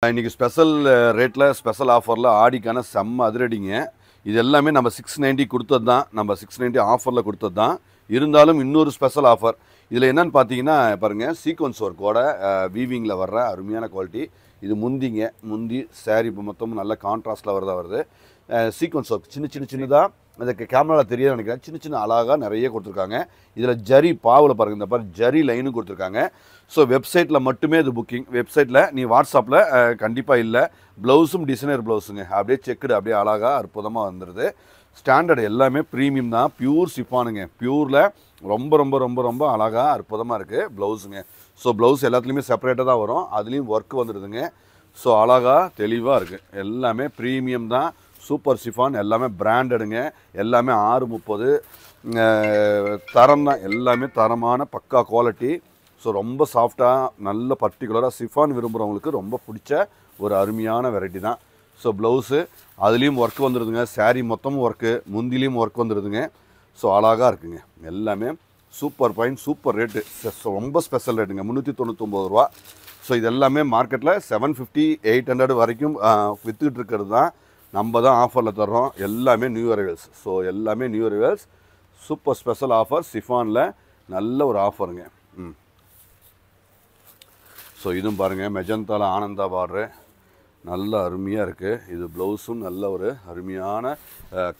இன்னைக்கு ஸ்பெஷல் ரேட்டில் ஸ்பெஷல் ஆஃபரில் ஆடிக்கான செம்ம அதிரடிங்க. இது எல்லாமே நம்ம 690 கொடுத்தது தான். நம்ம 690 ஆஃபரில் கொடுத்தது தான். இருந்தாலும் இன்னொரு ஸ்பெஷல் ஆஃபர். இதில் என்னென்னு பார்த்தீங்கன்னா பாருங்கள், சீக்வன்ஸ் ஒர்க்கோட வீவிங்கில் வர்ற அருமையான குவாலிட்டி. இது முந்தி சாரீ மொத்தமும் நல்ல கான்ட்ராஸ்டில் வருது. சீக்வன்ஸ் ஒர்க் சின்னதாக அதுக்கு கேமராவில் தெரியாது நினைக்கிறேன். சின்ன அழகாக நிறைய கொடுத்துருக்காங்க. இதில் ஜரி பாவில் பாருங்கள், இந்த மாதிரி ஜரி லைனும் கொடுத்துருக்காங்க. ஸோ வெப்சைட்டில் மட்டுமே இது புக்கிங். வெப்சைட்டில் நீ வாட்ஸ்அப்பில் கண்டிப்பாக இல்லை. ப்ளவுஸும் டிசைனர் ப்ளவுஸுங்க, அப்படியே செக்குடு, அப்படியே அழகாக அற்புதமாக வந்துடுது. ஸ்டாண்டர்டு எல்லாமே ப்ரீமியம் தான். பியூர் சிஃபானுங்க. பியூரில் ரொம்ப ரொம்ப ரொம்ப ரொம்ப அழகாக அற்புதமாக இருக்குது ப்ளவுஸுங்க. ஸோ ப்ளவுஸ் எல்லாத்துலேயுமே செப்பரேட்டாக தான் வரும். அதுலேயும் ஒர்க் வந்துடுதுங்க. ஸோ அழகாக தெளிவாக இருக்குது. எல்லாமே ப்ரீமியம் தான். சூப்பர் சிஃபான் எல்லாமே பிராண்டடுங்க. எல்லாமே 630 தரம் தான். எல்லாமே தரமான பக்கா குவாலிட்டி. ஸோ ரொம்ப சாஃப்டாக நல்ல பர்டிகுலராக சிஃபான் விரும்புகிறவங்களுக்கு ரொம்ப பிடிச்ச ஒரு அருமையான வெரைட்டி தான். ஸோ ப்ளவுஸு அதுலேயும் ஒர்க் வந்துடுதுங்க. சாரீ மொத்தமும் ஒர்க்கு, முந்திலையும் ஒர்க் வந்துடுதுங்க. ஸோ அழகாக இருக்குங்க. எல்லாமே சூப்பர் பாயிண்ட், சூப்பர் ரேட்டு. ரொம்ப ஸ்பெஷல் ரேட்டுங்க, 399 ரூபா. ஸோ இது எல்லாமே மார்க்கெட்டில் 750 800 வரைக்கும் விற்றுக்கிட்டு இருக்கிறது தான். நம்ம தான் ஆஃபரில் தர்றோம். எல்லாமே நியூ அரைவல்ஸ். ஸோ எல்லாமே new arrivals. Super special offer. சிஃபானில் நல்ல ஒரு ஆஃபருங்க. ஸோ இதுவும் பாருங்கள், மெஜந்தாவில் ஆனந்தா பார்டரு நல்ல அருமையாக இருக்குது. இது ப்ளவுஸும் நல்ல ஒரு அருமையான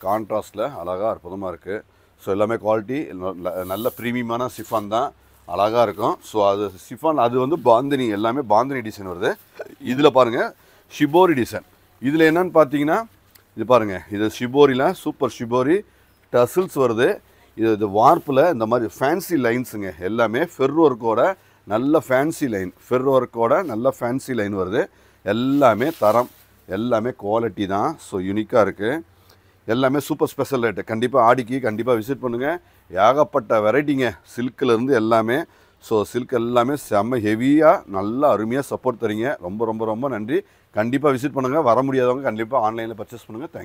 கான்ட்ராஸ்டில் அழகாக அற்புதமாக இருக்குது. ஸோ எல்லாமே குவாலிட்டி நல்ல ப்ரீமியமான சிஃபான் தான். அழகாக இருக்கும். ஸோ அது சிஃபான், அது வந்து பாந்தினி, எல்லாமே பாந்தினி டிசைன் வருது. இதில் பாருங்கள் ஷிபோரி டிசைன். இதில் என்னென்னு பார்த்தீங்கன்னா இது பாருங்கள், இது ஷிபோரியில் சூப்பர் ஷிபோரி டசில்ஸ் வருது. இது வார்ப்பில் இந்த மாதிரி ஃபேன்சி லைன்ஸுங்க. எல்லாமே ஃபெர் ஒர்க்கோட நல்ல ஃபேன்சி லைன், ஃபெர் ஒர்க்கோட நல்ல ஃபேன்சி லைன் வருது. எல்லாமே தரம், எல்லாமே குவாலிட்டி தான். ஸோ யூனிக்காக இருக்குது. எல்லாமே சூப்பர் ஸ்பெஷல் ரேட்டு. கண்டிப்பாக ஆடிக்கு கண்டிப்பாக விசிட் பண்ணுங்கள். ஏகப்பட்ட வெரைட்டிங்க சில்கிலேருந்து எல்லாமே. ஸோ சில்க் எல்லாமே செம்ம ஹெவியாக நல்லா அருமையாக சப்போர்ட் தரீங்க. ரொம்ப ரொம்ப ரொம்ப நன்றி. கண்டிப்பாக விசிட் பண்ணுங்கள். வர முடியாதவங்க கண்டிப்பாக ஆன்லைனில் பர்ச்சேஸ் பண்ணுங்கள். தேங்க்யூ.